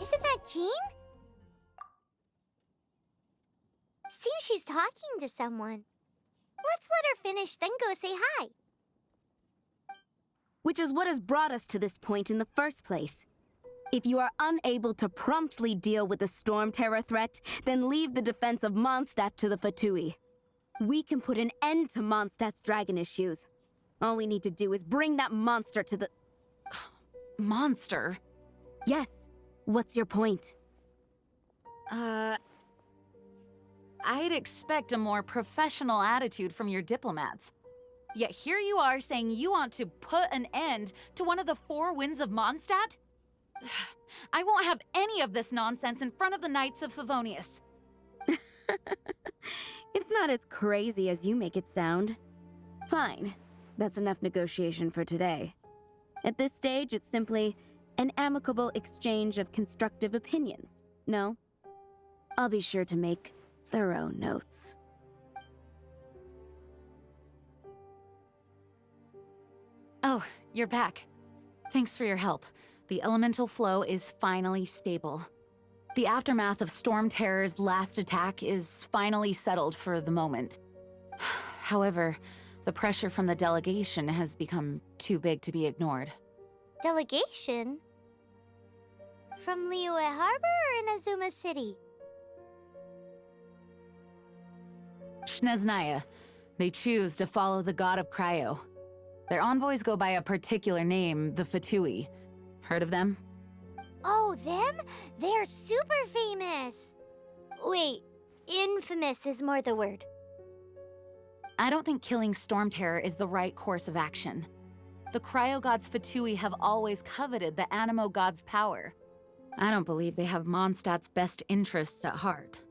Isn't that Jean? Seems she's talking to someone. Let's let her finish, then go say hi. Which is what has brought us to this point in the first place. If you are unable to promptly deal with the Stormterror threat, then leave the defense of Mondstadt to the Fatui. We can put an end to Mondstadt's dragon issues. All we need to do is bring that monster to the... Monster? Yes. What's your point? I'd expect a more professional attitude from your diplomats. Yet here you are saying you want to put an end to one of the four winds of Mondstadt? I won't have any of this nonsense in front of the Knights of Favonius. It's not as crazy as you make it sound. Fine. That's enough negotiation for today. At this stage, it's simply an amicable exchange of constructive opinions. No? I'll be sure to make thorough notes. Oh, you're back. Thanks for your help. The elemental flow is finally stable. The aftermath of Stormterror's last attack is finally settled for the moment. However, the pressure from the delegation has become too big to be ignored. Delegation? From Liyue Harbor or Inazuma City? Snezhnaya. They choose to follow the god of Cryo. Their envoys go by a particular name, the Fatui. Heard of them? Oh, them? They're super famous! Wait, infamous is more the word. I don't think killing Stormterror is the right course of action. The Cryo God's Fatui have always coveted the Animo God's power. I don't believe they have Mondstadt's best interests at heart.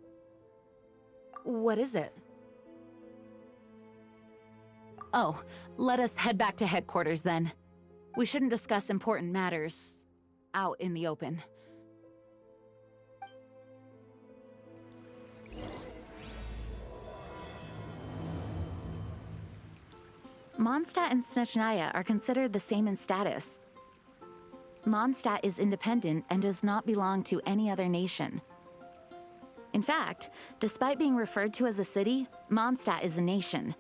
What is it? Oh, let us head back to headquarters then. We shouldn't discuss important matters out in the open. Mondstadt and Snezhnaya are considered the same in status. Mondstadt is independent and does not belong to any other nation. In fact, despite being referred to as a city, Mondstadt is a nation.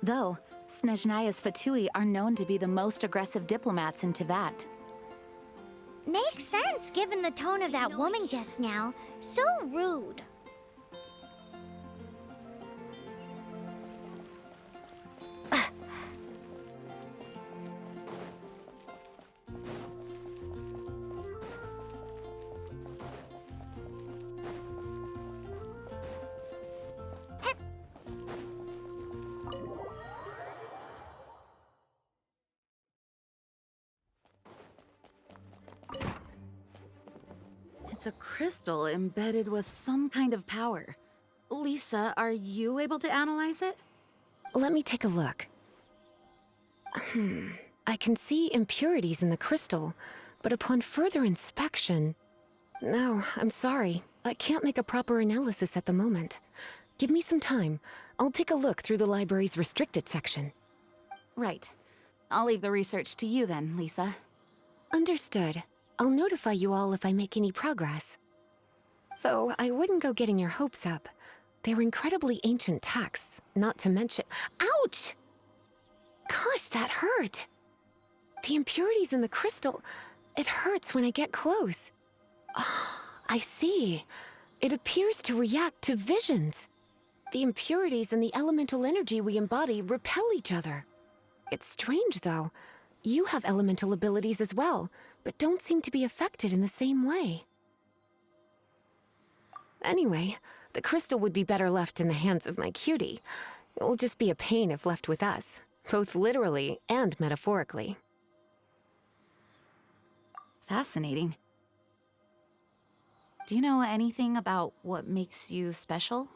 Though, Snezhnaya's Fatui are known to be the most aggressive diplomats in Teyvat. Makes sense given the tone of that woman just now. So rude. It's a crystal embedded with some kind of power. Lisa, are you able to analyze it? Let me take a look. I can see impurities in the crystal, but upon further inspection... No, I'm sorry. I can't make a proper analysis at the moment. Give me some time. I'll take a look through the library's restricted section. Right. I'll leave the research to you then, Lisa. Understood. I'll notify you all if I make any progress. Though I wouldn't go getting your hopes up. They're incredibly ancient texts, not to mention— Ouch! Gosh, that hurt! The impurities in the crystal— it hurts when I get close. Ah, I see. It appears to react to visions. The impurities and the elemental energy we embody repel each other. It's strange, though. You have elemental abilities as well, but don't seem to be affected in the same way. Anyway, the crystal would be better left in the hands of my cutie. It will just be a pain if left with us, both literally and metaphorically. Fascinating. Do you know anything about what makes you special?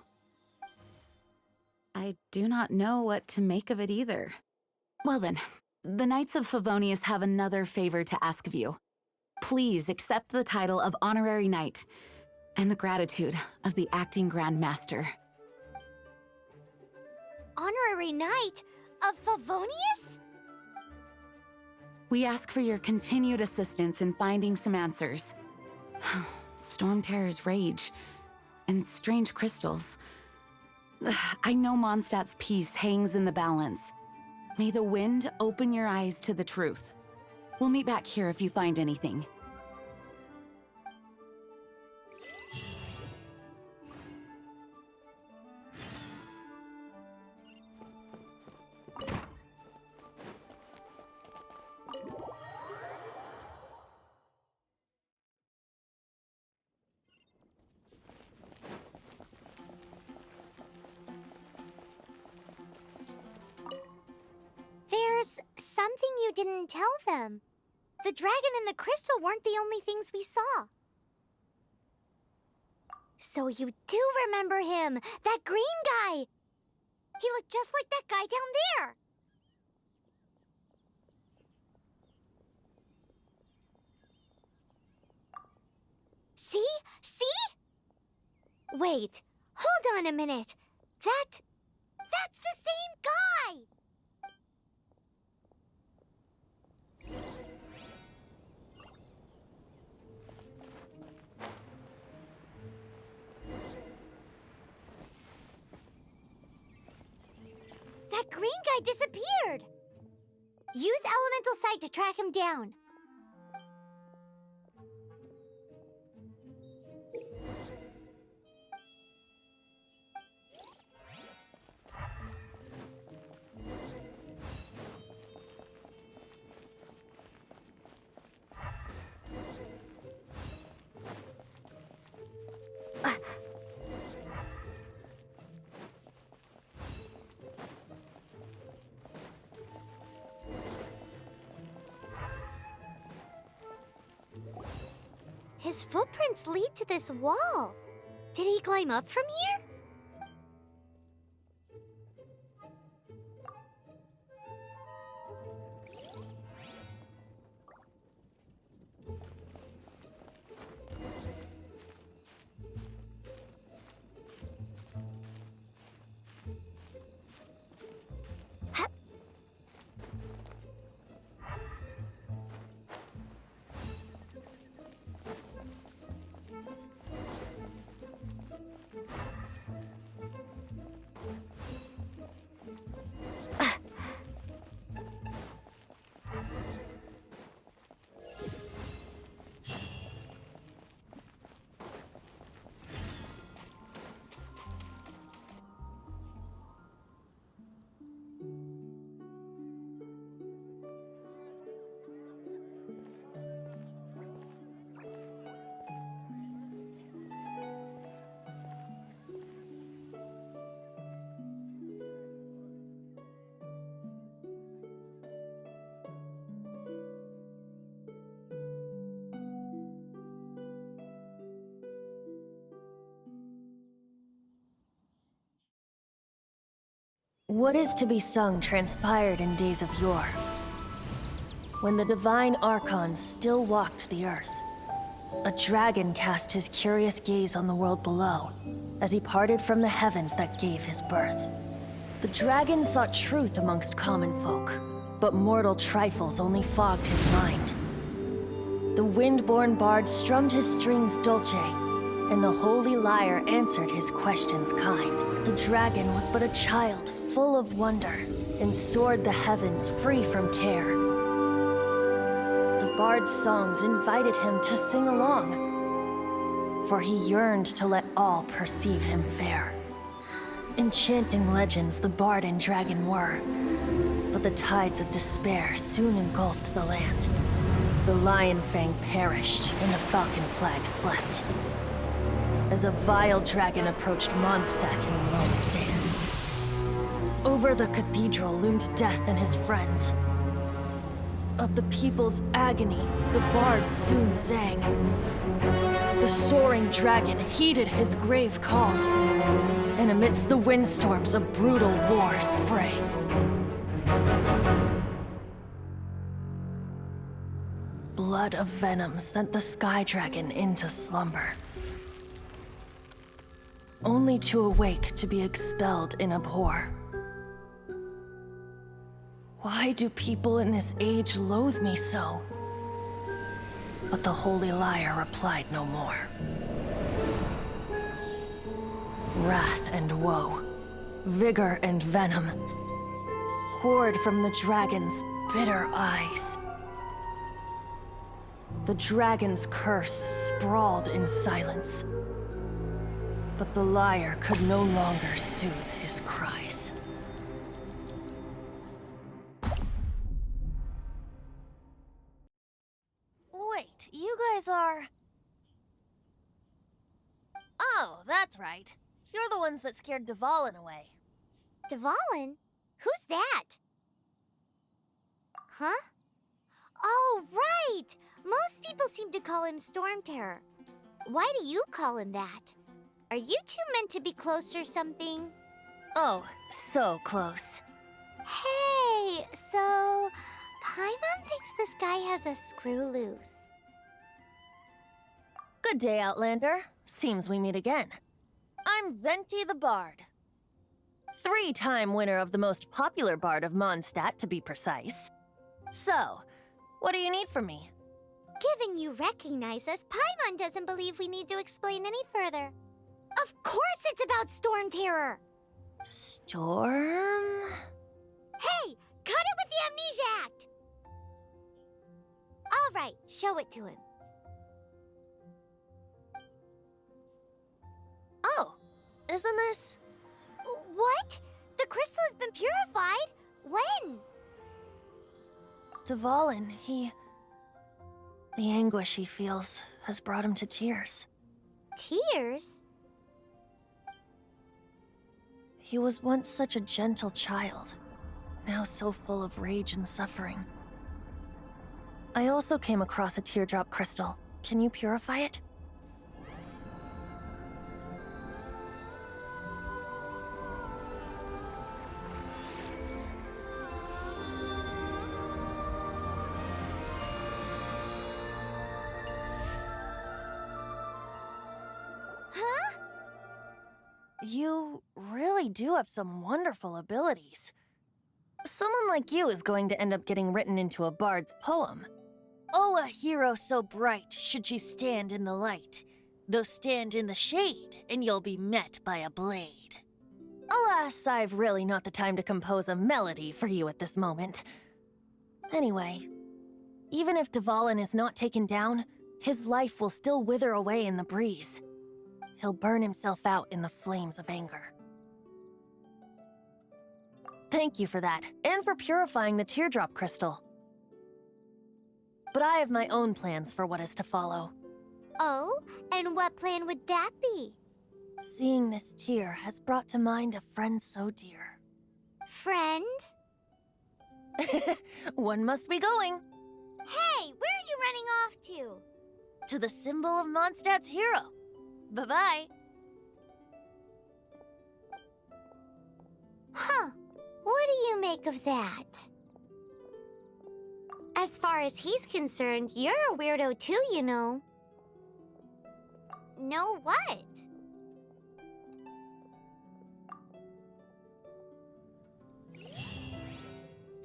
I do not know what to make of it either. Well then, the Knights of Favonius have another favor to ask of you. Please accept the title of Honorary Knight, and the gratitude of the Acting Grand Master. Honorary Knight of Favonius? We ask for your continued assistance in finding some answers. Stormterror's rage and strange crystals. I know Mondstadt's peace hangs in the balance. May the wind open your eyes to the truth. We'll meet back here if you find anything. There's something you didn't tell them. The dragon and the crystal weren't the only things we saw. So you do remember him, that green guy. He looked just like that guy down there. See? See? Wait, hold on a minute. That's the same guy! That green guy disappeared! Use Elemental Sight to track him down. His footprints lead to this wall. Did he climb up from here? What is to be sung transpired in days of yore, when the divine archons still walked the earth. A dragon cast his curious gaze on the world below, as he parted from the heavens that gave his birth. The dragon sought truth amongst common folk, but mortal trifles only fogged his mind. The wind-born bard strummed his strings dulce, and the holy Lyre answered his questions kind. The dragon was but a child, full of wonder, and soared the heavens free from care. The bard's songs invited him to sing along, for he yearned to let all perceive him fair. Enchanting legends the bard and dragon were, but the tides of despair soon engulfed the land. The Lion Fang perished, and the Falcon Flag slept, as a vile dragon approached Mondstadt in lone stand. Over the cathedral loomed death and his friends. Of the people's agony, the bards soon sang. The soaring dragon heeded his grave calls, and amidst the windstorms a brutal war sprang. Blood of venom sent the sky dragon into slumber, only to awake to be expelled in abhor. Why do people in this age loathe me so? But the holy Lyre replied no more. Wrath and woe, vigor and venom, poured from the dragon's bitter eyes. The dragon's curse sprawled in silence, but the Lyre could no longer soothe his cries. Wait, you guys are... Oh, that's right. You're the ones that scared Dvalin away. Dvalin? Who's that? Huh? Oh, right! Most people seem to call him Stormterror. Why do you call him that? Are you two meant to be close or something? Oh, so close. Hey, so... Paimon thinks this guy has a screw loose. Good day, Outlander. Seems we meet again. I'm Venti the Bard. 3-time winner of the most popular bard of Mondstadt, to be precise. So, what do you need from me? Given you recognize us, Paimon doesn't believe we need to explain any further. Of course it's about Stormterror! Storm? Hey! Cut it with the Amnesia Act! Alright, show it to him. Oh, isn't this... What? The crystal has been purified? When? Dvalin, the anguish he feels has brought him to tears. Tears? He was once such a gentle child, now so full of rage and suffering. I also came across a teardrop crystal. Can you purify it? Huh? You really do have some wonderful abilities. Someone like you is going to end up getting written into a bard's poem. Oh, a hero so bright should she stand in the light, though stand in the shade, and you'll be met by a blade. Alas, I've really not the time to compose a melody for you at this moment. Anyway, even if Dvalin is not taken down, his life will still wither away in the breeze. He'll burn himself out in the flames of anger. Thank you for that, and for purifying the teardrop crystal. But I have my own plans for what is to follow. Oh, and what plan would that be? Seeing this tear has brought to mind a friend so dear. Friend? One must be going. Hey, where are you running off to? To the symbol of Mondstadt's hero. Bye-bye. Huh. What do you make of that? As far as he's concerned, you're a weirdo too, you know. Know what?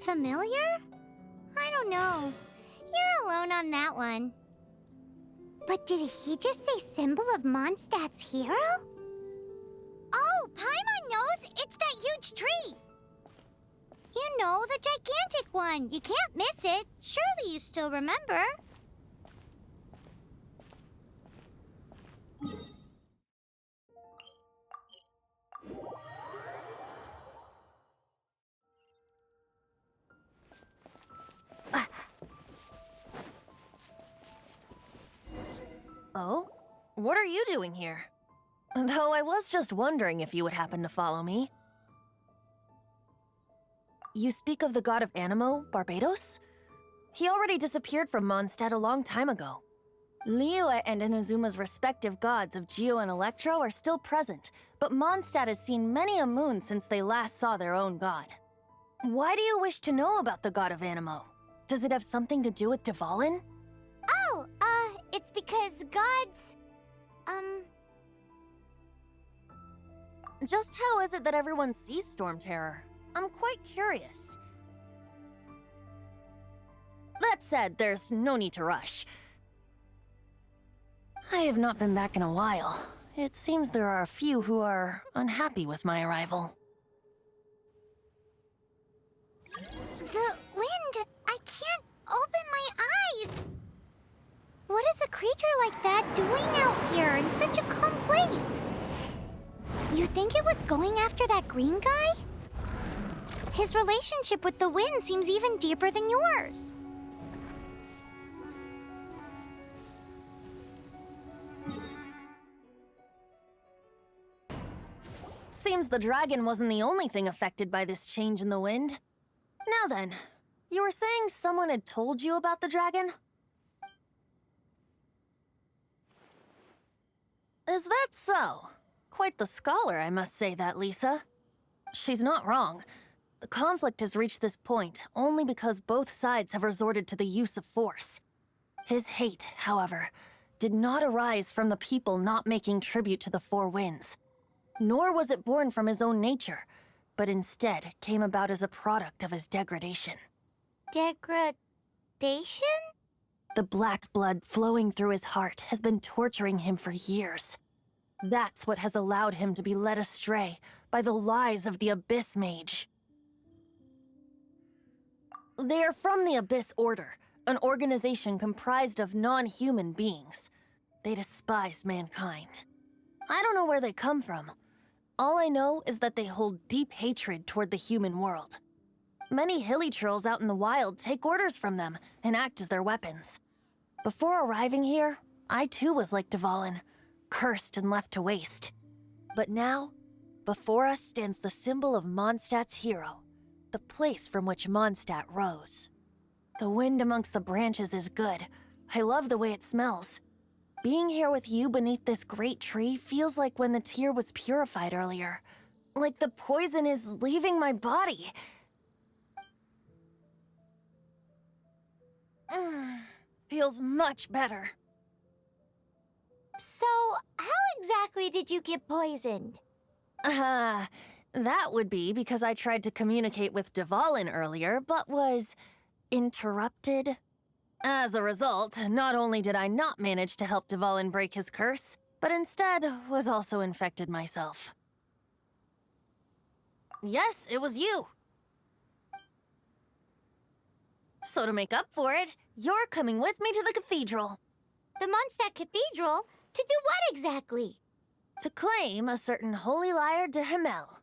Familiar? I don't know. You're alone on that one. But did he just say symbol of Mondstadt's hero? Oh, Paimon knows! It's that huge tree! You know, the gigantic one. You can't miss it. Surely you still remember. Oh? What are you doing here? Though I was just wondering if you would happen to follow me. You speak of the god of Animo, Barbados? He already disappeared from Mondstadt a long time ago. Liyue and Inazuma's respective gods of Geo and Electro are still present, but Mondstadt has seen many a moon since they last saw their own god. Why do you wish to know about the god of Animo? Does it have something to do with Dvalin? Oh, it's because gods... Just how is it that everyone sees Stormterror? I'm quite curious. That said, there's no need to rush. I have not been back in a while. It seems there are a few who are unhappy with my arrival. The wind! I can't open my eyes! What is a creature like that doing out here in such a calm place? You think it was going after that green guy? His relationship with the wind seems even deeper than yours. Seems the dragon wasn't the only thing affected by this change in the wind. Now then, you were saying someone had told you about the dragon? Is that so? Quite the scholar, I must say that, Lisa. She's not wrong. The conflict has reached this point only because both sides have resorted to the use of force. His hate, however, did not arise from the people not making tribute to the Four Winds. Nor was it born from his own nature, but instead came about as a product of his degradation. Degradation? The black blood flowing through his heart has been torturing him for years. That's what has allowed him to be led astray by the lies of the Abyss Mage. They are from the Abyss Order, an organization comprised of non-human beings. They despise mankind. I don't know where they come from. All I know is that they hold deep hatred toward the human world. Many hilly trolls out in the wild take orders from them and act as their weapons. Before arriving here, I too was like Dvalin, cursed and left to waste. But now, before us stands the symbol of Mondstadt's hero, the place from which Mondstadt rose. The wind amongst the branches is good. I love the way it smells. Being here with you beneath this great tree feels like when the tear was purified earlier. Like the poison is leaving my body. Feels much better. So, how exactly did you get poisoned? That would be because I tried to communicate with Dvalin earlier, but was interrupted. As a result, not only did I not manage to help Dvalin break his curse, but instead was also infected myself. Yes, it was you. So to make up for it, you're coming with me to the cathedral. The Mondstadt Cathedral? To do what exactly? To claim a certain holy Lyre de Himmel.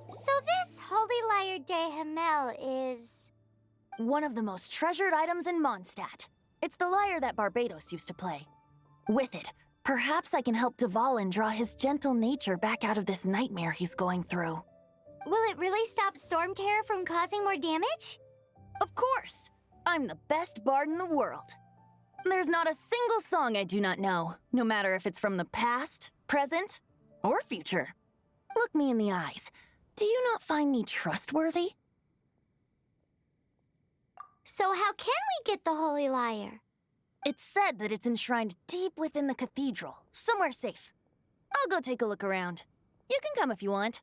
So this Holy Lyre de Himmel is... one of the most treasured items in Mondstadt. It's the lyre that Barbados used to play. With it, perhaps I can help Dvalin draw his gentle nature back out of this nightmare he's going through. Will it really stop Stormterror from causing more damage? Of course! I'm the best bard in the world. There's not a single song I do not know, no matter if it's from the past, present, or future. Look me in the eyes. Do you not find me trustworthy? So how can we get the Holy Lyre? It's said that it's enshrined deep within the cathedral, somewhere safe. I'll go take a look around. You can come if you want.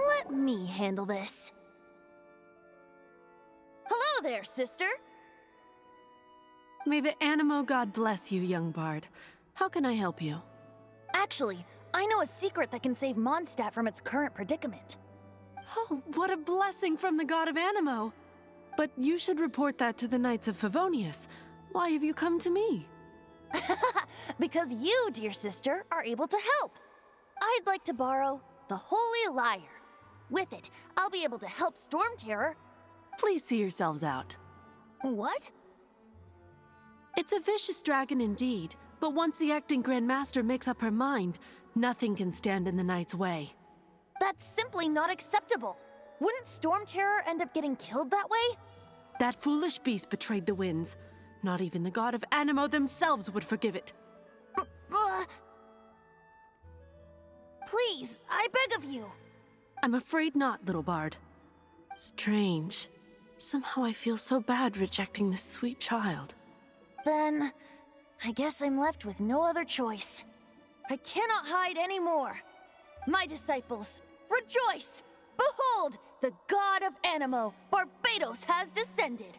Let me handle this. Hello there, sister. May the Animo God bless you, young bard. How can I help you? Actually, I know a secret that can save Mondstadt from its current predicament. Oh, what a blessing from the god of Animo! But you should report that to the Knights of Favonius. Why have you come to me? Because you, dear sister, are able to help. I'd like to borrow the Holy Lyre. With it, I'll be able to help Stormterror. Please see yourselves out. What? It's a vicious dragon indeed, but once the acting Grand Master makes up her mind, nothing can stand in the Knight's way. That's simply not acceptable. Wouldn't Stormterror end up getting killed that way? That foolish beast betrayed the winds. Not even the god of Animo themselves would forgive it. Please, I beg of you. I'm afraid not, little bard. Strange. Somehow I feel so bad rejecting this sweet child. Then, I guess I'm left with no other choice. I cannot hide anymore. My disciples, rejoice! Behold, the god of Animo, Barbados, has descended.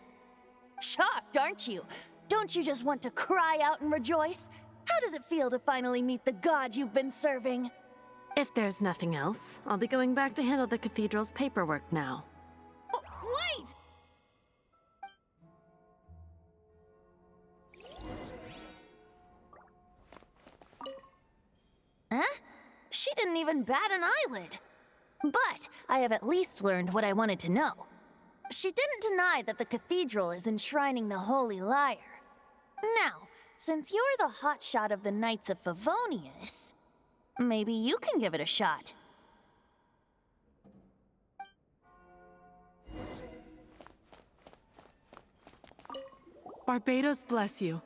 Shocked, aren't you? Don't you just want to cry out and rejoice? How does it feel to finally meet the god you've been serving? If there's nothing else, I'll be going back to handle the cathedral's paperwork now. Wait! Huh? She didn't even bat an eyelid. But I have at least learned what I wanted to know. She didn't deny that the cathedral is enshrining the Holy Lyre. Now, since you're the hotshot of the Knights of Favonius, maybe you can give it a shot. Barbados bless you.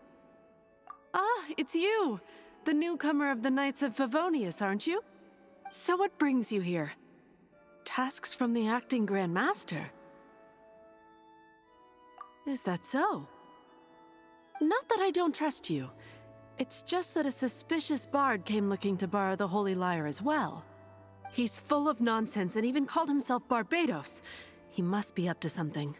Ah, it's you! The newcomer of the Knights of Favonius, aren't you? So what brings you here? Tasks from the acting Grand Master? Is that so? Not that I don't trust you. It's just that a suspicious bard came looking to borrow the Holy Lyre as well. He's full of nonsense and even called himself Barbados. He must be up to something.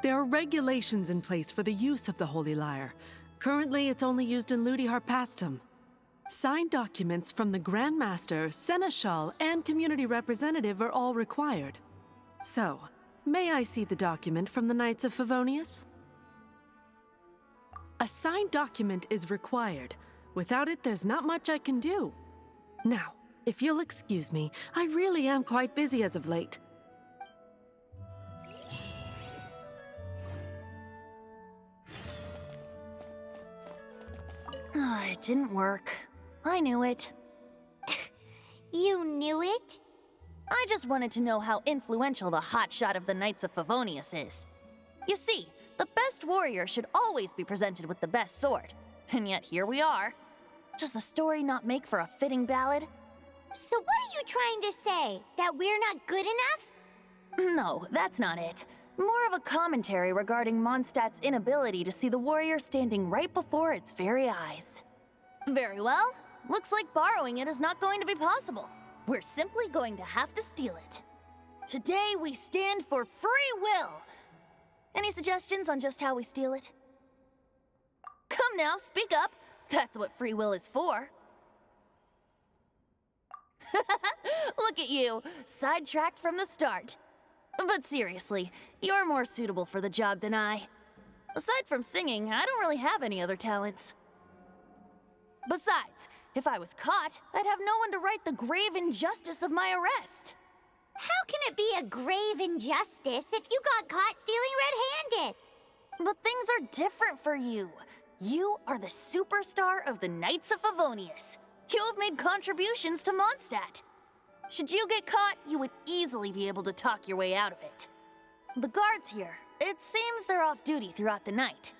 There are regulations in place for the use of the Holy Lyre. Currently, it's only used in Ludi Harpastum. Signed documents from the Grand Master, Seneschal, and community representative are all required. So, may I see the document from the Knights of Favonius? A signed document is required. Without it, there's not much I can do. Now, if you'll excuse me, I really am quite busy as of late. It didn't work. I knew it. You knew it? I just wanted to know how influential the hotshot of the Knights of Favonius is. You see, the best warrior should always be presented with the best sword. And yet here we are. Does the story not make for a fitting ballad? So what are you trying to say? That we're not good enough? No, that's not it. More of a commentary regarding Mondstadt's inability to see the warrior standing right before its very eyes. Very well. Looks like borrowing it is not going to be possible. We're simply going to have to steal it. Today we stand for free will. Any suggestions on just how we steal it? Come now, speak up. That's what free will is for. Look at you, sidetracked from the start. But seriously, you're more suitable for the job than I. Aside from singing, I don't really have any other talents. Besides, if I was caught, I'd have no one to right the grave injustice of my arrest. How can it be a grave injustice if you got caught stealing red-handed? But things are different for you. You are the superstar of the Knights of Favonius. You have made contributions to Mondstadt. Should you get caught, you would easily be able to talk your way out of it. The guards here, it seems they're off duty throughout the night.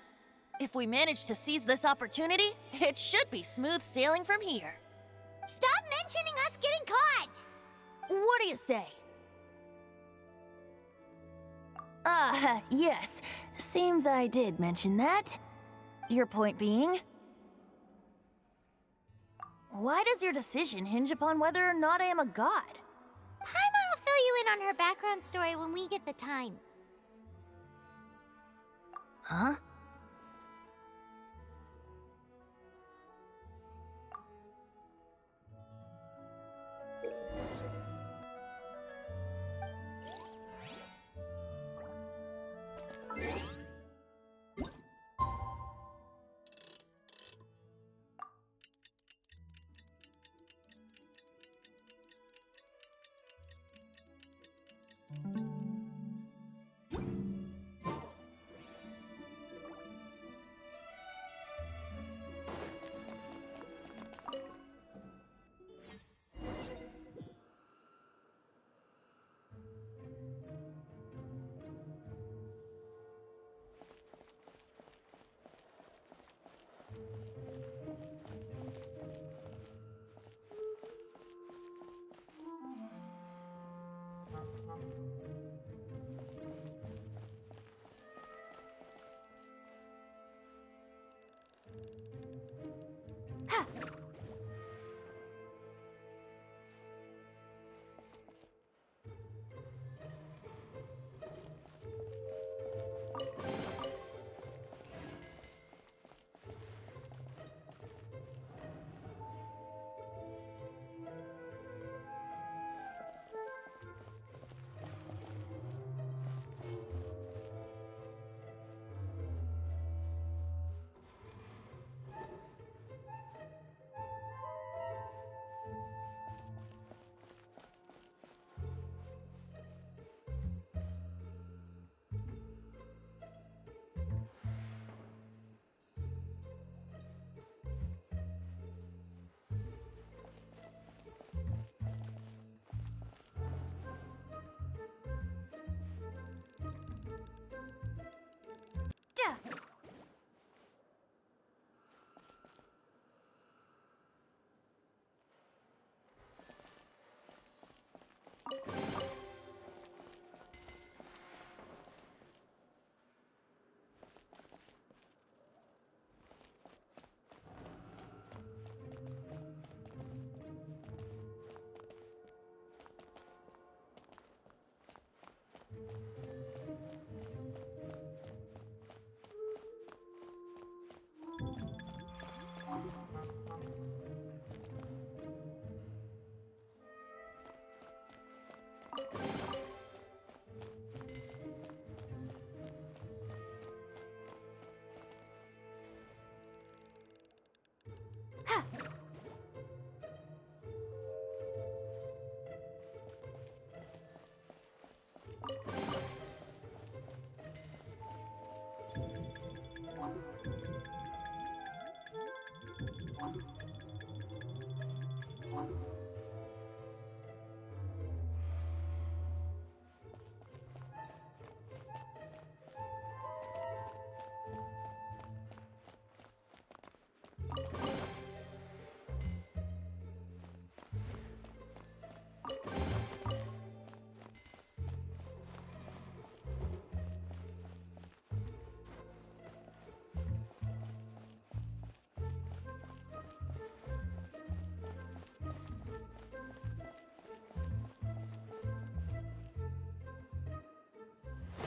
If we manage to seize this opportunity, it should be smooth sailing from here. Stop mentioning us getting caught! What do you say? Yes. Seems I did mention that. Your point being? Why does your decision hinge upon whether or not I am a god? Paimon will fill you in on her background story when we get the time. Huh?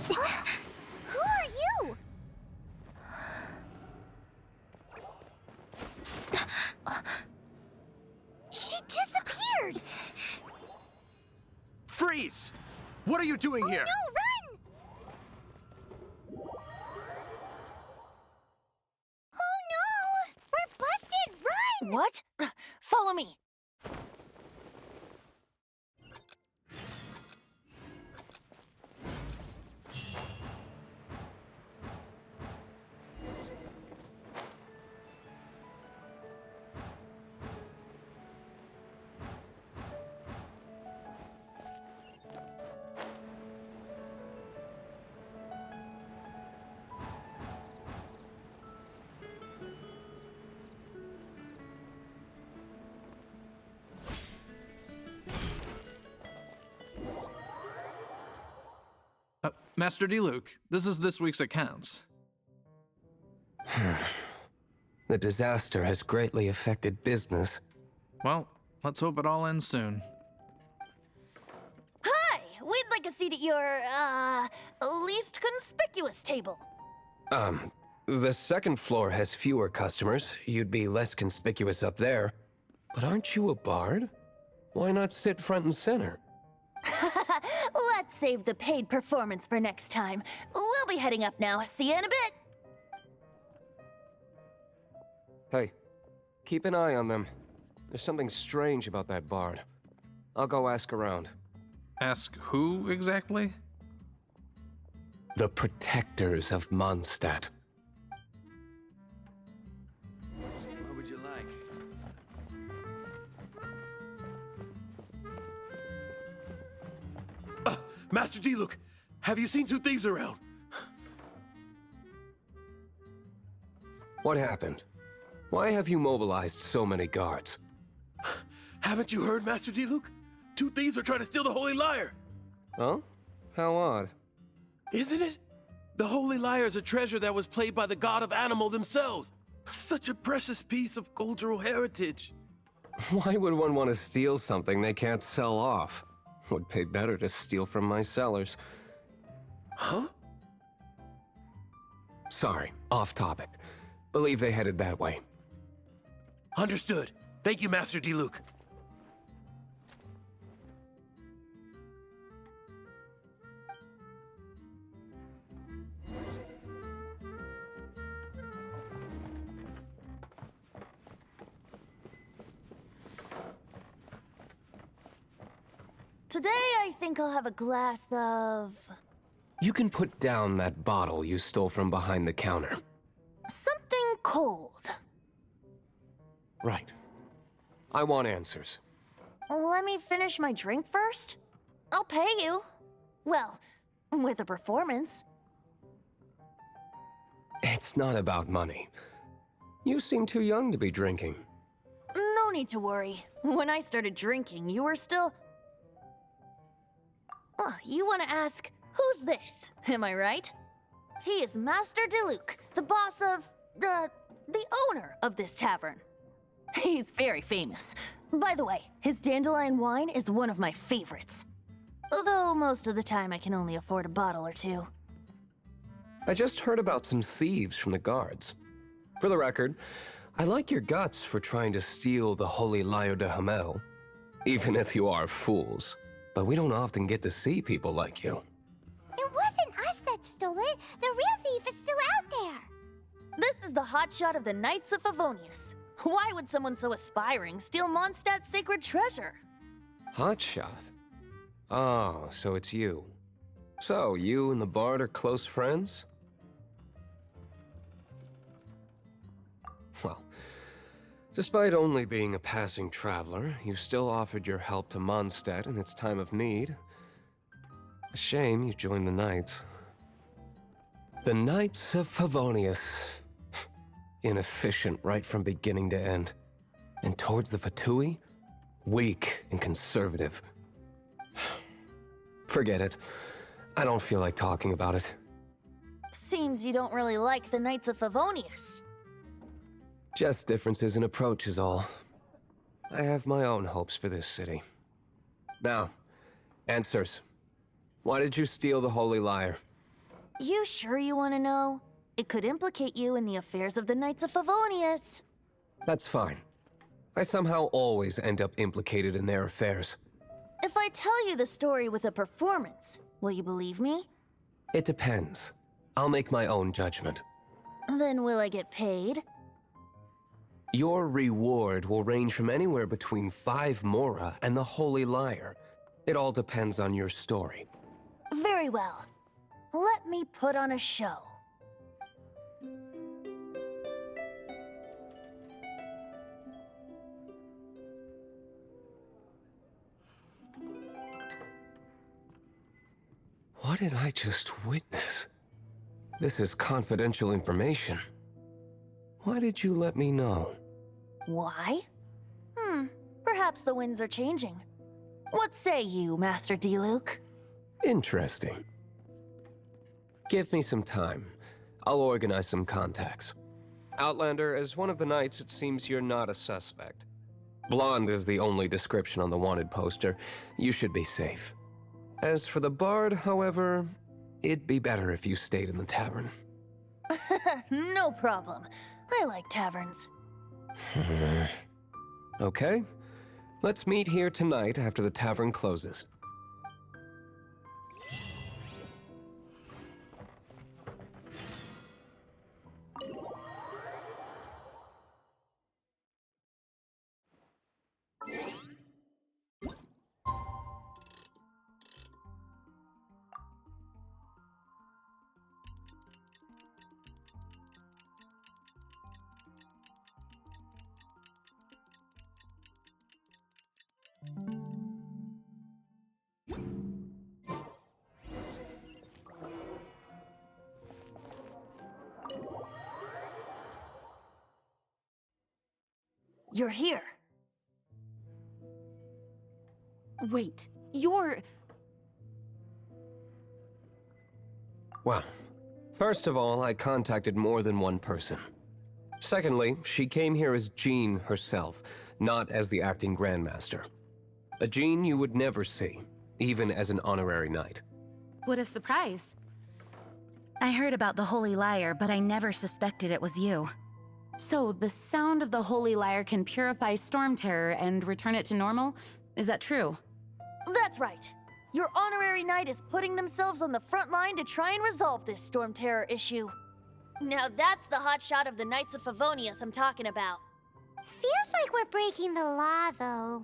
Who are you? She disappeared! Freeze! What are you doing here? No, run! Oh no! We're busted! Run! What? Follow me. Master D-Luke, this is this week's accounts. The disaster has greatly affected business. Well, let's hope it all ends soon. Hi! We'd like a seat at your, least conspicuous table. The second floor has fewer customers. You'd be less conspicuous up there. But aren't you a bard? Why not sit front and center? Let's save the paid performance for next time. We'll be heading up now. See you in a bit. Hey, keep an eye on them. There's something strange about that bard. I'll go ask around. Ask who exactly? The protectors of Mondstadt. What would you like? Master D-Luke, have you seen two thieves around? What happened? Why have you mobilized so many guards? Haven't you heard, Master Diluc? 2 thieves are trying to steal the Holy Lyre! Oh? How odd. Isn't it? The Holy Lyre is a treasure that was played by the god of animal themselves. Such a precious piece of cultural heritage. Why would one want to steal something they can't sell off? Would pay better to steal from my sellers. Huh? Sorry, off topic. Believe they headed that way. Understood. Thank you, Master Diluc. Today, I think I'll have a glass of... You can put down that bottle you stole from behind the counter. something cold. Right. I want answers. Let me finish my drink first. I'll pay you. Well, with a performance. It's not about money. You seem too young to be drinking. No need to worry. When I started drinking, you were still... you want to ask, who's this? Am I right? He is Master Diluc, the boss of... the owner of this tavern. He's very famous. By the way, his dandelion wine is one of my favorites. Although most of the time I can only afford a bottle or two. I just heard about some thieves from the guards. For the record, I like your guts for trying to steal the holy Lyre de Himmel. Even if you are fools. But we don't often get to see people like you. It wasn't us that stole it. The real thief is still out there. This is the hotshot of the Knights of Favonius. Why would someone so aspiring steal Mondstadt's sacred treasure? Hotshot? Oh, so it's you. So, you and the bard are close friends? Well, despite only being a passing traveler, you still offered your help to Mondstadt in its time of need. A shame you joined the Knights. The Knights of Favonius. Inefficient right from beginning to end. And towards the Fatui, weak and conservative. Forget it. I don't feel like talking about it. Seems you don't really like the Knights of Favonius. Just differences in approach is all. I have my own hopes for this city. Now, answers. Why did you steal the Holy Lyre? You sure you want to know? It could implicate you in the affairs of the Knights of Favonius. That's fine. I somehow always end up implicated in their affairs. If I tell you the story with a performance, will you believe me? It depends. I'll make my own judgment. Then will I get paid? Your reward will range from anywhere between 5 mora and the Holy Lyre. It all depends on your story. Very well. Let me put on a show. What did I just witness? This is confidential information. Why did you let me know? Why? Perhaps the winds are changing. What say you, Master Diluc? Interesting. Give me some time. I'll organize some contacts. Outlander, as one of the knights, it seems you're not a suspect. Blonde is the only description on the wanted poster. You should be safe. As for the bard, however, it'd be better if you stayed in the tavern. No problem. I like taverns. Okay. Let's meet here tonight after the tavern closes. You're here. Wait, you're... Well, first of all, I contacted more than one person. Secondly, she came here as Jean herself, not as the acting Grandmaster. A Jean you would never see, even as an Honorary Knight. What a surprise. I heard about the Holy Lyre, but I never suspected it was you. So, the sound of the Holy Lyre can purify Stormterror and return it to normal? Is that true? That's right. Your Honorary Knight is putting themselves on the front line to try and resolve this Stormterror issue. Now that's the hotshot of the Knights of Favonius I'm talking about. Feels like we're breaking the law, though.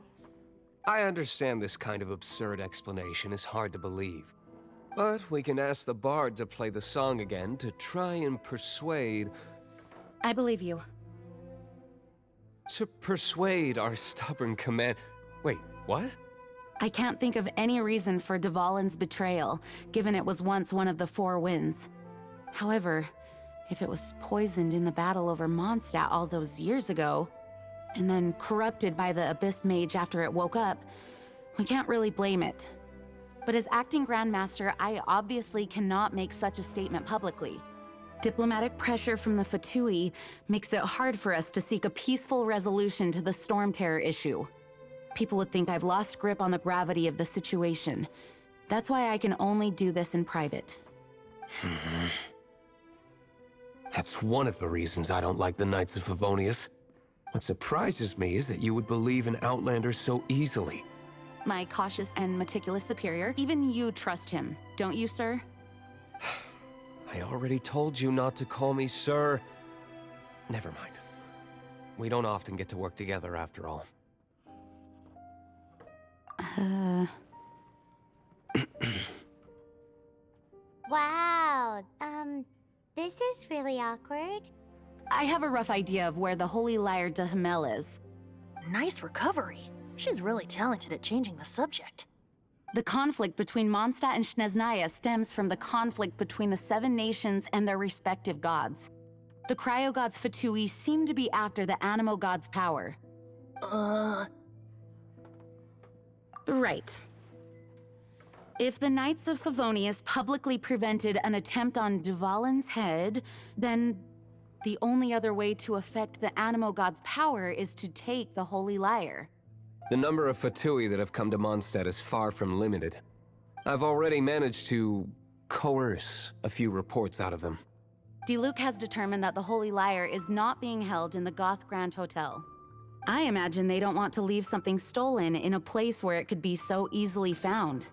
I understand this kind of absurd explanation is hard to believe. But we can ask the bard to play the song again to try and persuade... I believe you. To persuade our stubborn command... Wait, what? I can't think of any reason for Dvalin's betrayal, given it was once one of the Four Winds. However, if it was poisoned in the battle over Mondstadt all those years ago, and then corrupted by the Abyss Mage after it woke up, we can't really blame it. But as acting Grandmaster, I obviously cannot make such a statement publicly. Diplomatic pressure from the Fatui makes it hard for us to seek a peaceful resolution to the Stormterror issue. People would think I've lost grip on the gravity of the situation. That's why I can only do this in private. That's one of the reasons I don't like the Knights of Favonius. What surprises me is that you would believe in Outlanders so easily. My cautious and meticulous superior, even you trust him, don't you, sir? I already told you not to call me sir. Never mind. We don't often get to work together after all. Wow, this is really awkward. I have a rough idea of where the Holy Lyre de Himmel is. Nice recovery. She's really talented at changing the subject. The conflict between Mondstadt and Snezhnaya stems from the conflict between the Seven Nations and their respective gods. The cryo-gods Fatui seem to be after the Animo god's power. Right. If the Knights of Favonius publicly prevented an attempt on Dvalin's head, then the only other way to affect the Animo god's power is to take the Holy Lyre. The number of Fatui that have come to Mondstadt is far from limited. I've already managed to coerce a few reports out of them. Diluc has determined that the Holy Lyre is not being held in the Goth Grand Hotel. I imagine they don't want to leave something stolen in a place where it could be so easily found.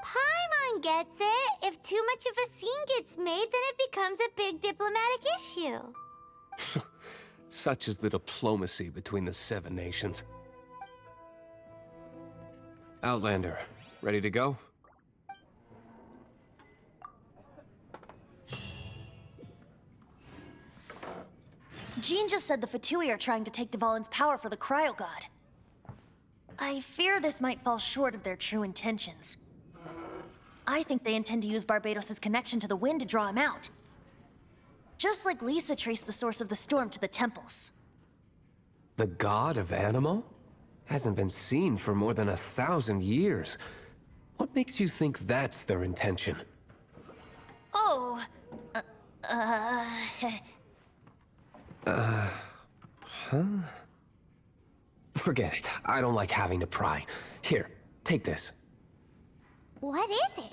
Paimon gets it. If too much of a scene gets made, then it becomes a big diplomatic issue. Such is the diplomacy between the Seven Nations. Outlander, ready to go? Jean just said the Fatui are trying to take Dvalin's power for the Cryo God. I fear this might fall short of their true intentions. I think they intend to use Barbados' connection to the wind to draw him out. Just like Lisa traced the source of the storm to the temples. The god of Animo? Hasn't been seen for more than 1,000 years. What makes you think that's their intention? Oh, Forget it. I don't like having to pry. Here, take this. What is it?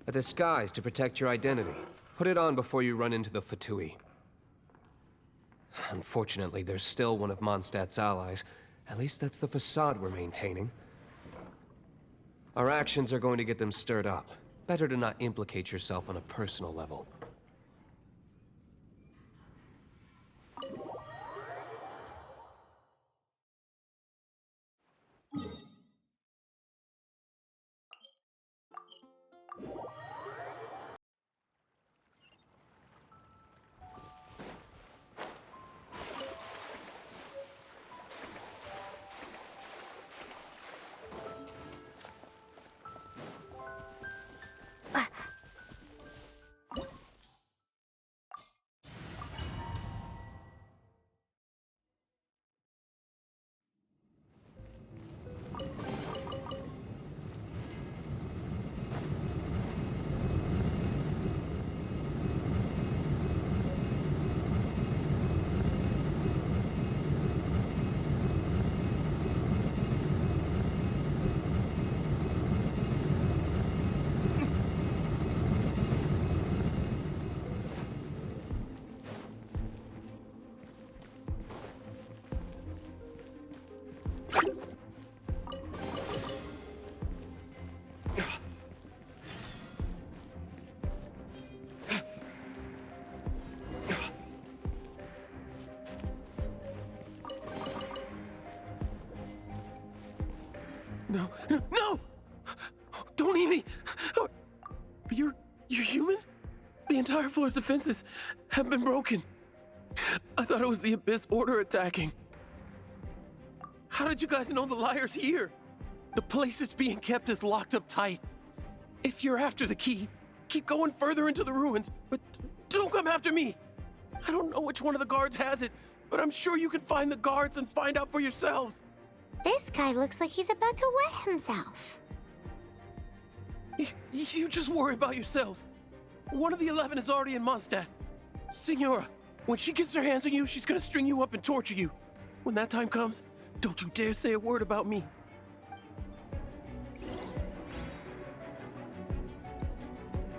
A disguise to protect your identity. Put it on before you run into the Fatui. Unfortunately, there's still one of Mondstadt's allies. At least that's the facade we're maintaining. Our actions are going to get them stirred up. Better to not implicate yourself on a personal level. No, no, no! Don't eat me! You're human? The entire floor's defenses have been broken. I thought it was the Abyss Order attacking. How did you guys know the Lyre's here? The place it's being kept is locked up tight. If you're after the key, keep going further into the ruins, but don't come after me. I don't know which one of the guards has it, but I'm sure you can find the guards and find out for yourselves. This guy looks like he's about to wet himself. You just worry about yourselves. One of the 11 is already in Mondstadt. Signora, when she gets her hands on you, she's gonna string you up and torture you. When that time comes, don't you dare say a word about me.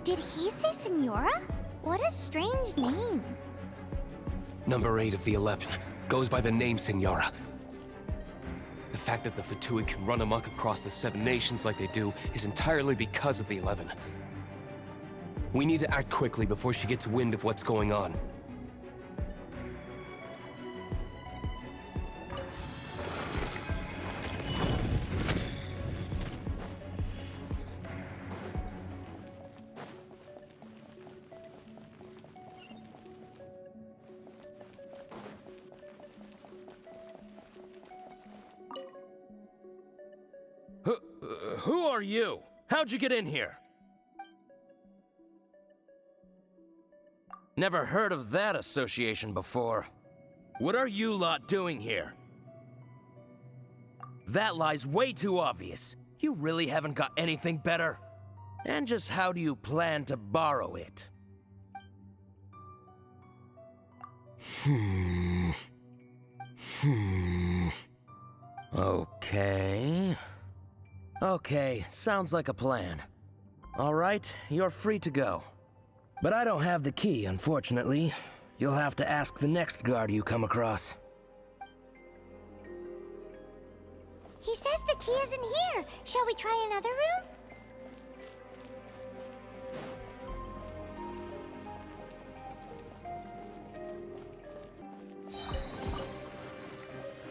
Did he say Senora? What a strange name. Number 8 of the 11 goes by the name Signora. The fact that the Fatui can run amok across the 7 nations like they do is entirely because of the 11. We need to act quickly before she gets wind of what's going on. Who are you? How'd you get in here? Never heard of that association before. What are you lot doing here? That lie's way too obvious. You really haven't got anything better? And just how do you plan to borrow it? Okay, sounds like a plan. All right, you're free to go. But I don't have the key, unfortunately. You'll have to ask the next guard you come across. He says the key isn't here. Shall we try another room?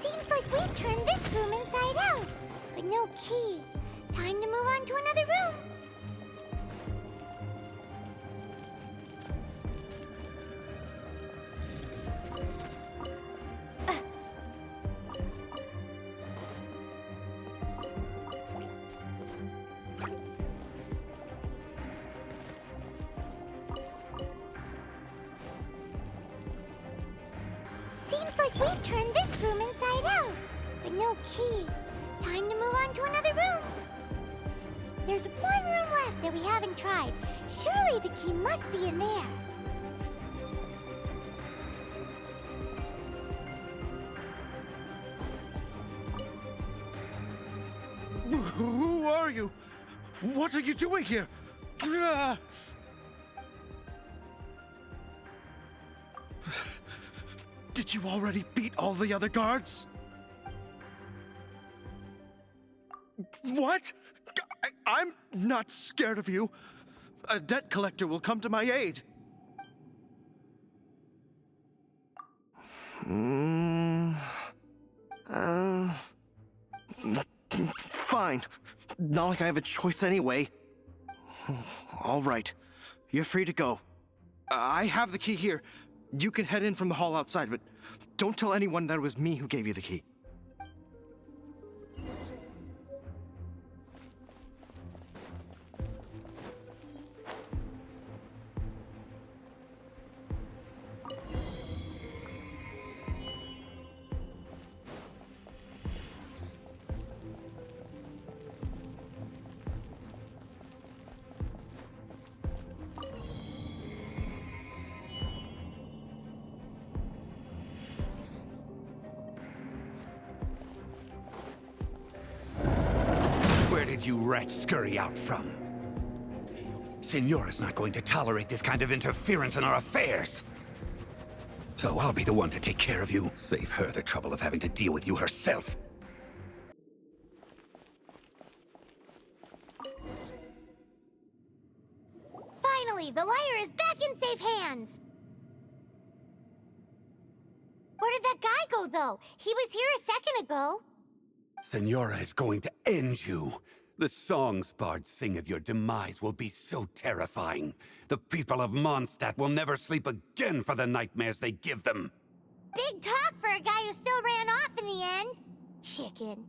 Seems like we've turned this room inside out, but no key. Time to move on to another room. Seems like we've turned this room inside out, but no key. Time to move on to another room. There's one room left that we haven't tried. Surely the key must be in there. Who are you? What are you doing here? Did you already beat all the other guards? What? I'm not scared of you. A debt collector will come to my aid. Fine. Not like I have a choice anyway. All right. You're free to go. I have the key here. You can head in from the hall outside, but don't tell anyone that it was me who gave you the key. Where did you rats scurry out from? Signora's not going to tolerate this kind of interference in our affairs. So I'll be the one to take care of you. Save her the trouble of having to deal with you herself. Finally, the Lyre is back in safe hands. Where did that guy go, though? He was here a second ago. Senora is going to end you. The songs bards sing of your demise will be so terrifying. The people of Mondstadt will never sleep again for the nightmares they give them. Big talk for a guy who still ran off in the end. Chicken.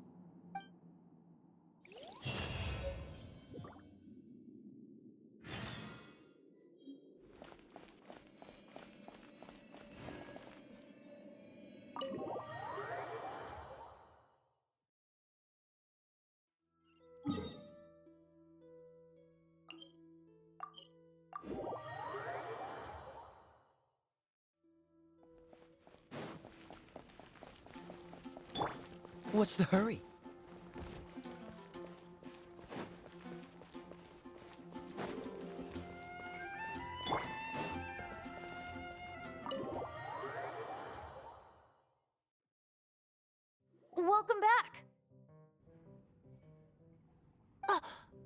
What's the hurry? Welcome back!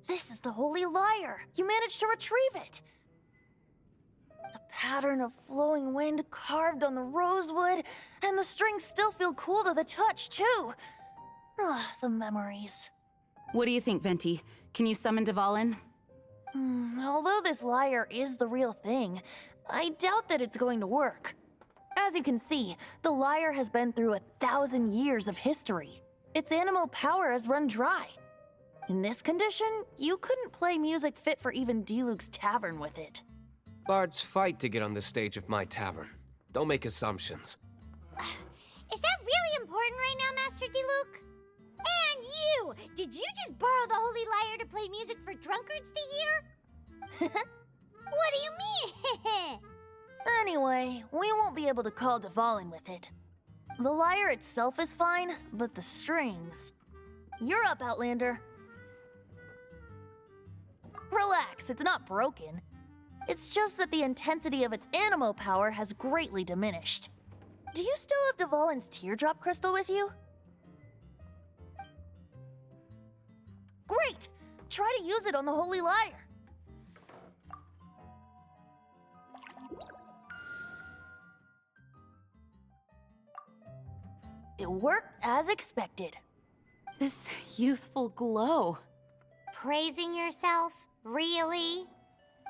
This is the Holy Lyre! You managed to retrieve it! The pattern of flowing wind carved on the rosewood, and the strings still feel cool to the touch, too! The memories. What do you think, Venti? Can you summon Dvalin? Although this lyre is the real thing, I doubt that it's going to work. As you can see, the lyre has been through 1,000 years of history. Its animal power has run dry. In this condition, you couldn't play music fit for even Diluc's tavern with it. Bards fight to get on the stage of my tavern. Don't make assumptions. Is that really important right now, Master Diluc? And you! Did you just borrow the Holy Lyre to play music for drunkards to hear? What do you mean? Anyway, we won't be able to call Dvalin with it. The lyre itself is fine, but the strings... You're up, Outlander. Relax, it's not broken. It's just that the intensity of its animo power has greatly diminished. Do you still have Dvalin's teardrop crystal with you? Great! Try to use it on the Holy Lyre. It worked as expected. This youthful glow. Praising yourself? Really?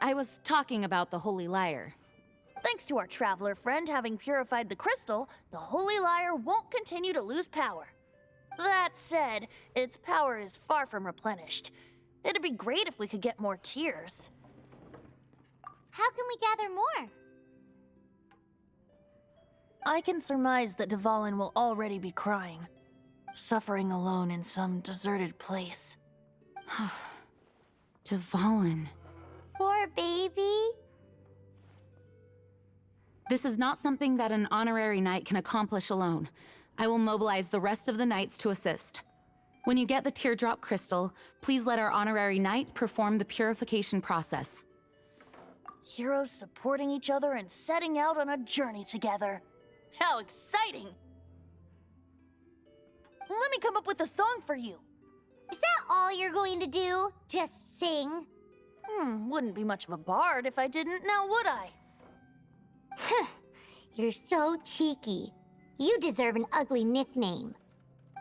I was talking about the Holy Lyre. Thanks to our traveler friend having purified the crystal, the Holy Lyre won't continue to lose power. That said, its power is far from replenished. It'd be great if we could get more tears. How can we gather more? I can surmise that Dvalin will already be crying, suffering alone in some deserted place. Dvalin. Poor baby. This is not something that an Honorary Knight can accomplish alone. I will mobilize the rest of the Knights to assist. When you get the teardrop crystal, please let our Honorary Knight perform the purification process. Heroes supporting each other and setting out on a journey together. How exciting! Let me come up with a song for you. Is that all you're going to do? Just sing? Wouldn't be much of a bard if I didn't, now would I? You're so cheeky. You deserve an ugly nickname.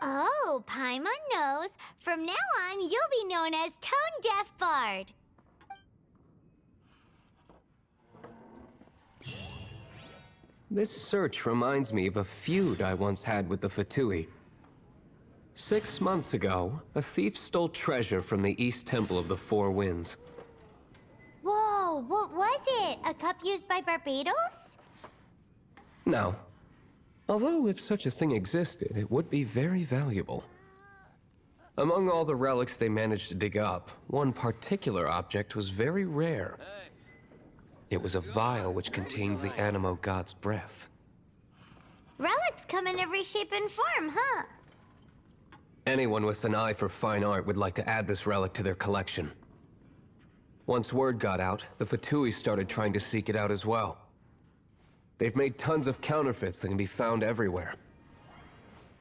Oh, Paimon knows. From now on, you'll be known as Tone Deaf Bard. This search reminds me of a feud I once had with the Fatui. 6 months ago, a thief stole treasure from the East Temple of the Four Winds. Whoa, what was it? A cup used by Barbados? No. Although if such a thing existed, it would be very valuable. Among all the relics they managed to dig up, one particular object was very rare. It was a vial which contained the Animo God's breath. Relics come in every shape and form, huh? Anyone with an eye for fine art would like to add this relic to their collection. Once word got out, the Fatui started trying to seek it out as well. They've made tons of counterfeits that can be found everywhere.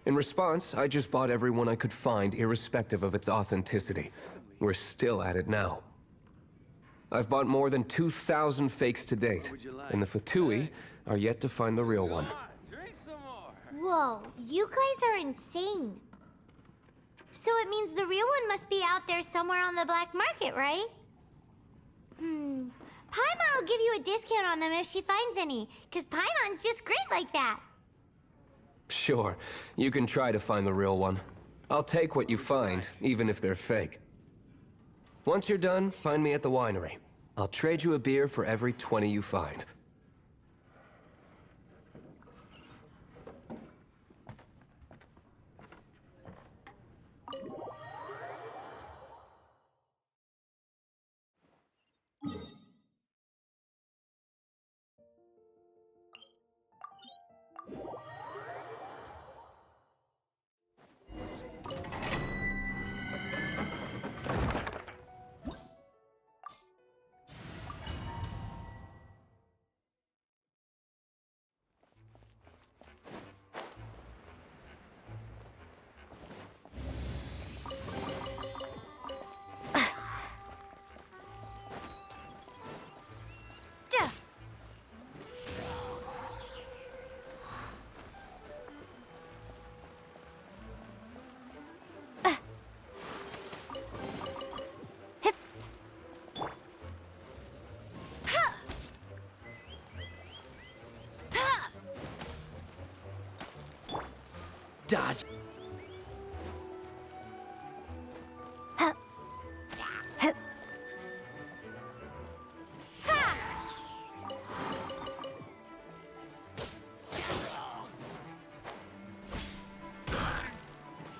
In response, I just bought every one I could find, irrespective of its authenticity. We're still at it now. I've bought more than 2,000 fakes to date, and the Fatui are yet to find the real one. Whoa, you guys are insane. So it means the real one must be out there somewhere on the black market, right? Paimon will give you a discount on them if she finds any, because Paimon's just great like that. Sure, you can try to find the real one. I'll take what you find, even if they're fake. Once you're done, find me at the winery. I'll trade you a beer for every 20 you find. Dodge.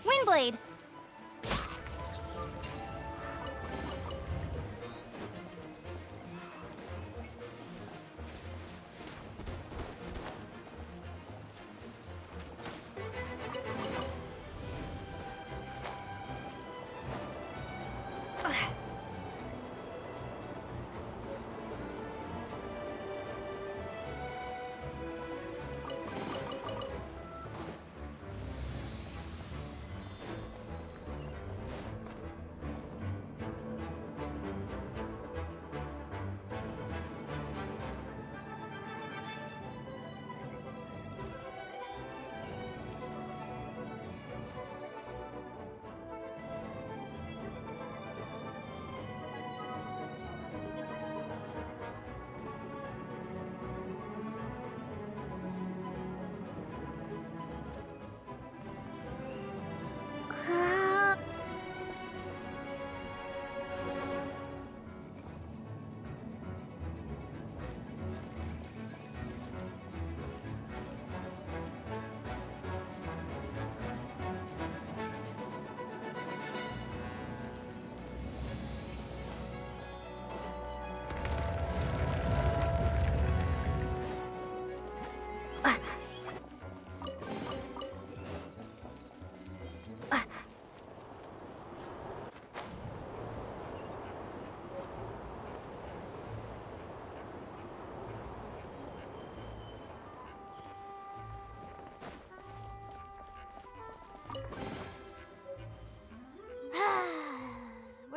Windblade!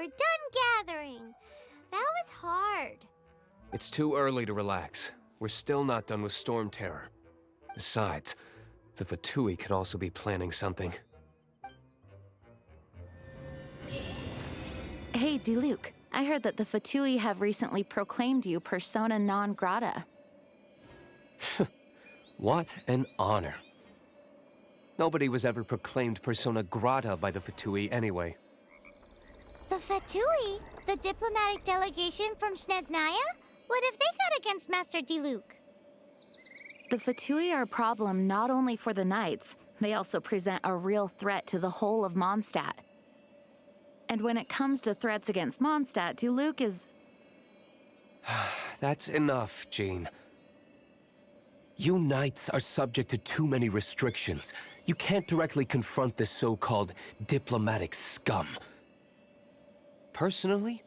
We're done gathering. That was hard. It's too early to relax. We're still not done with Stormterror. Besides, the Fatui could also be planning something. Hey, Diluc. I heard that the Fatui have recently proclaimed you persona non grata. What an honor. Nobody was ever proclaimed persona grata by the Fatui anyway. The Fatui? The diplomatic delegation from Snezhnaya? What have they got against Master Diluc? The Fatui are a problem not only for the Knights, they also present a real threat to the whole of Mondstadt. And when it comes to threats against Mondstadt, Diluc is... That's enough, Jean. You Knights are subject to too many restrictions. You can't directly confront this so-called diplomatic scum. Personally,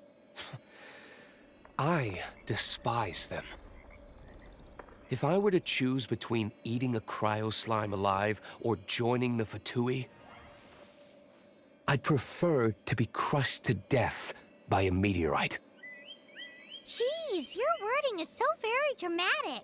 I despise them. If I were to choose between eating a cryo-slime alive or joining the Fatui, I'd prefer to be crushed to death by a meteorite. Jeez, your wording is so very dramatic.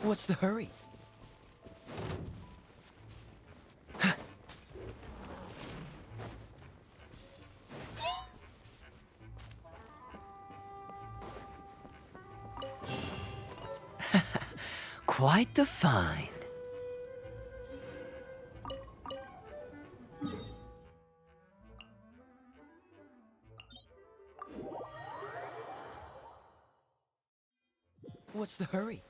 What's the hurry? Quite the find. What's the hurry?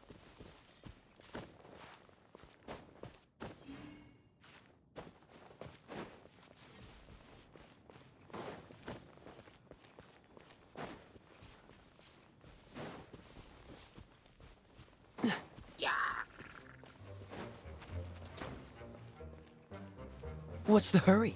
What's the hurry?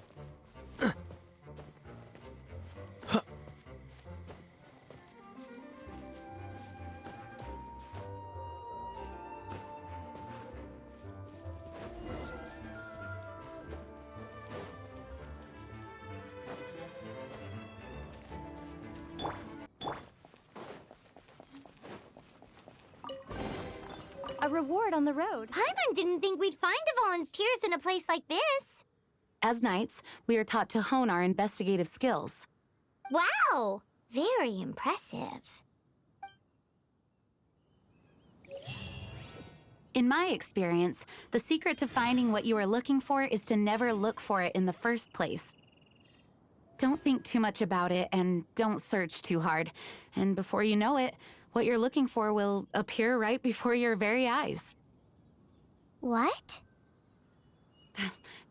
A reward on the road. Paimon didn't think we'd find Dvalin's tears in a place like this. As knights, we are taught to hone our investigative skills. Wow! Very impressive. In my experience, the secret to finding what you are looking for is to never look for it in the first place. Don't think too much about it and don't search too hard. And before you know it, what you're looking for will appear right before your very eyes. What?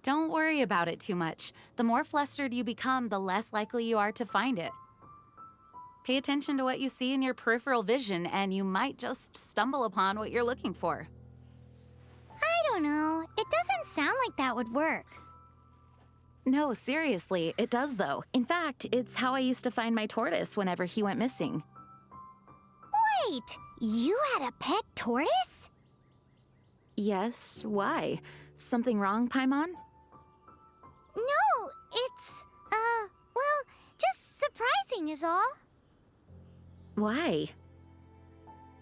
Don't worry about it too much. The more flustered you become, the less likely you are to find it. Pay attention to what you see in your peripheral vision, and you might just stumble upon what you're looking for. I don't know. It doesn't sound like that would work. No, seriously, it does though. In fact, it's how I used to find my tortoise whenever he went missing. Wait, you had a pet tortoise? Yes, why? Something wrong, Paimon? No, it's, well, just surprising is all. Why?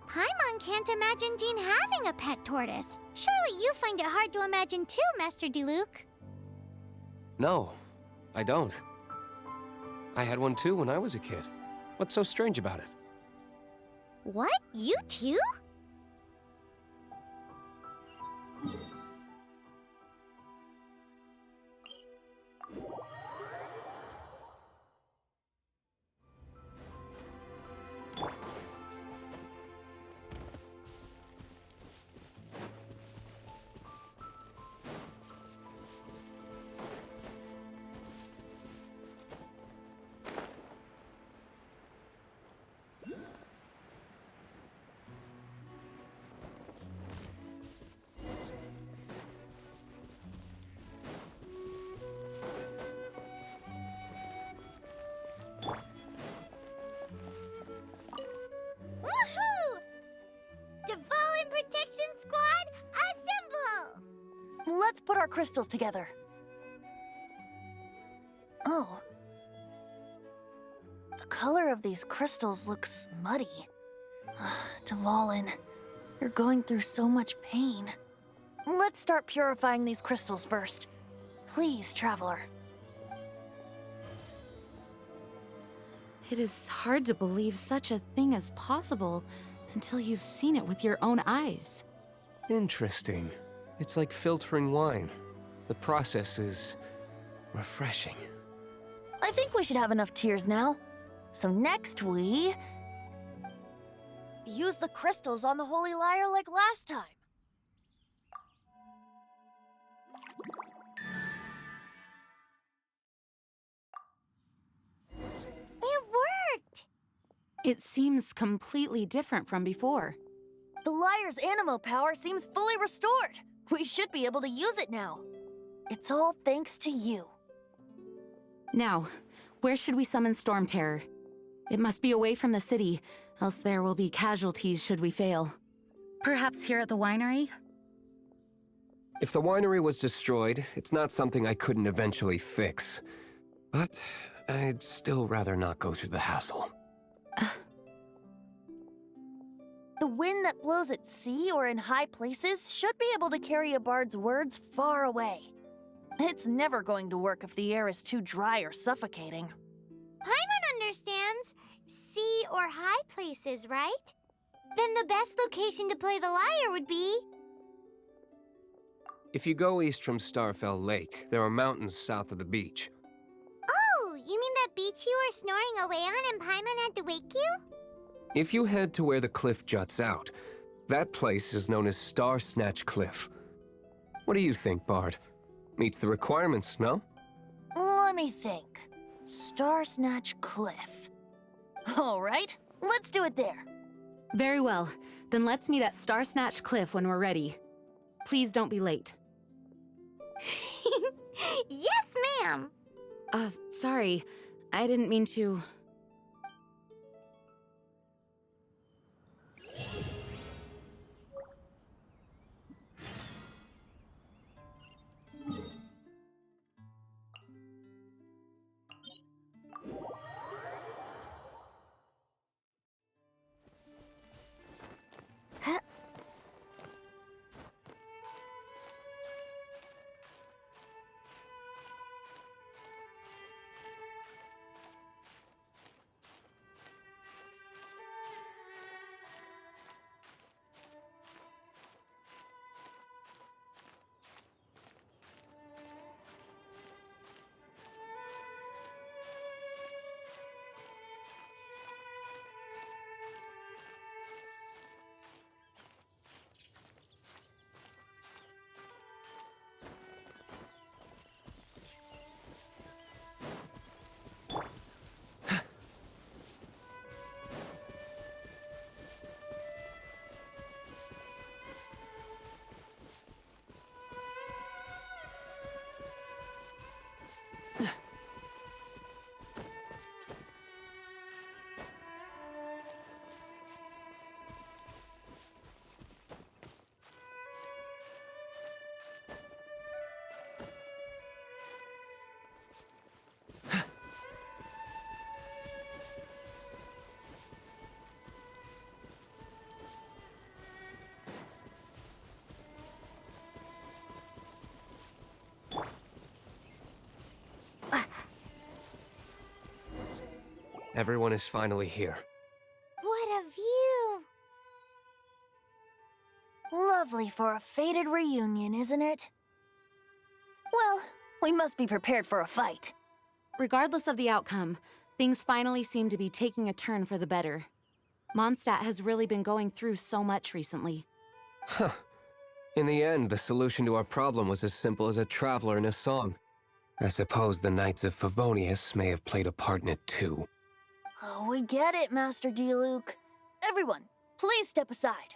Paimon can't imagine Jean having a pet tortoise. Surely you find it hard to imagine too, Master Diluc. No, I don't. I had one too when I was a kid. What's so strange about it? What? You too? Dvalin Protection Squad, assemble! Let's put our crystals together. Oh. The color of these crystals looks muddy. Dvalin, you're going through so much pain. Let's start purifying these crystals first. Please, Traveler. It is hard to believe such a thing is possible until you've seen it with your own eyes. Interesting. It's like filtering wine. The process is refreshing. I think we should have enough tears now. So next we use the crystals on the Holy Lyre like last time. It worked! It seems completely different from before. The Lyre's animo power seems fully restored. We should be able to use it now. It's all thanks to you. Now, where should we summon Stormterror? It must be away from the city, else there will be casualties should we fail. Perhaps here at the winery? If the winery was destroyed, it's not something I couldn't eventually fix. But I'd still rather not go through the hassle. The wind that blows at sea or in high places should be able to carry a bard's words far away. It's never going to work if the air is too dry or suffocating. Paimon understands sea or high places, right? Then the best location to play the lyre would be... If you go east from Starfell Lake, there are mountains south of the beach. Oh, you mean that beach you were snoring away on and Paimon had to wake you? If you head to where the cliff juts out, that place is known as Star Snatch Cliff. What do you think, Bard? Meets the requirements, no? Let me think. Star Snatch Cliff. All right, let's do it there. Very well. Then let's meet at Star Snatch Cliff when we're ready. Please don't be late. Yes, ma'am! Sorry. I didn't mean to... Everyone is finally here. What a view! Lovely for a fated reunion, isn't it? Well, we must be prepared for a fight. Regardless of the outcome, things finally seem to be taking a turn for the better. Mondstadt has really been going through so much recently. Huh. In the end, the solution to our problem was as simple as a traveler in a song. I suppose the Knights of Favonius may have played a part in it too. Oh, we get it, Master Diluc. Everyone, please step aside.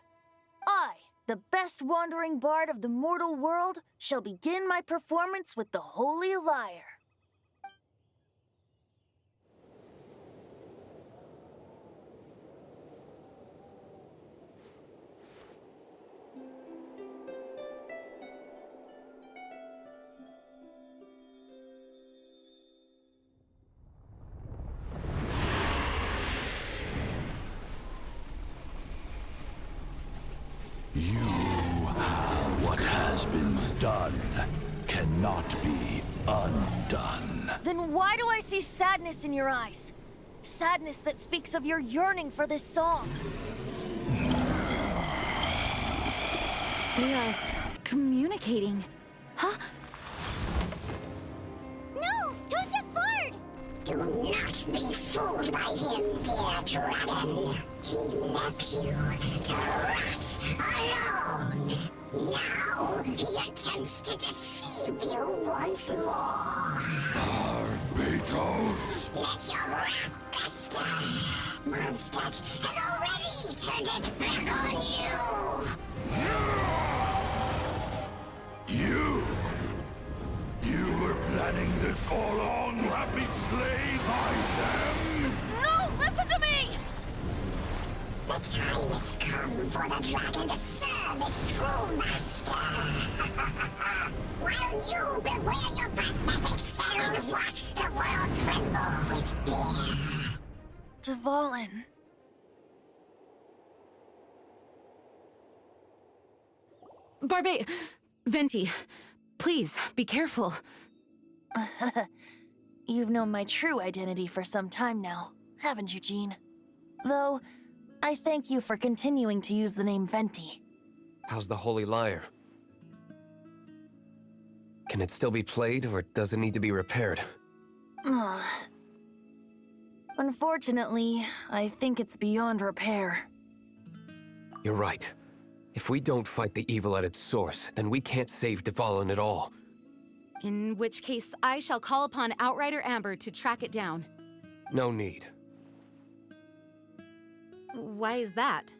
I, the best wandering bard of the mortal world, shall begin my performance with the Holy Lyre. What has been done cannot be undone. Then why do I see sadness in your eyes? Sadness that speaks of your yearning for this song. They are communicating. Huh? No! Don't Bard! Do not be fooled by him, dear dragon. He left you to rot alone. Now he attempts to deceive you once more. Barbatos! Let your wrath fester. Mondstadt has already turned its back on you. You were planning this all along to have me slain by them? No! Listen to me! The time has come for the dragon to serve its true master. While you beware your pathetic selves, watch the world tremble with fear. Dvalin. Venti, please, be careful. You've known my true identity for some time now, haven't you, Jean? Though, I thank you for continuing to use the name Venti. How's the Holy Lyre? Can it still be played, or does it need to be repaired? Unfortunately, I think it's beyond repair. You're right. If we don't fight the evil at its source, then we can't save Dvalin at all. In which case, I shall call upon Outrider Amber to track it down. No need. Why is that?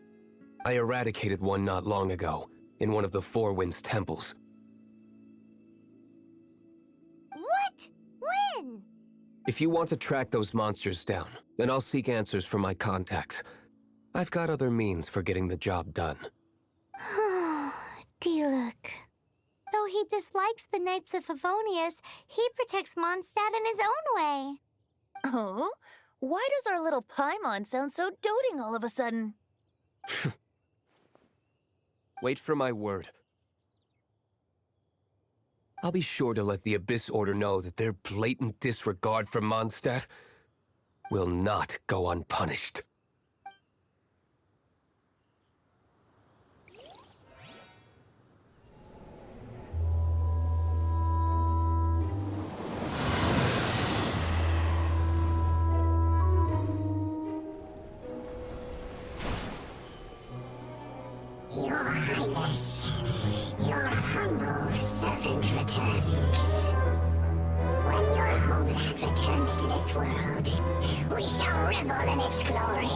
I eradicated one not long ago, in one of the Four Winds temples. What? When? If you want to track those monsters down, then I'll seek answers from my contacts. I've got other means for getting the job done. Diluc. Though he dislikes the Knights of Favonius, he protects Mondstadt in his own way. Oh? Why does our little Paimon sound so doting all of a sudden? Wait for my word. I'll be sure to let the Abyss Order know that their blatant disregard for Mondstadt will not go unpunished. Your Highness, your humble servant returns. When your homeland returns to this world, we shall revel in its glory.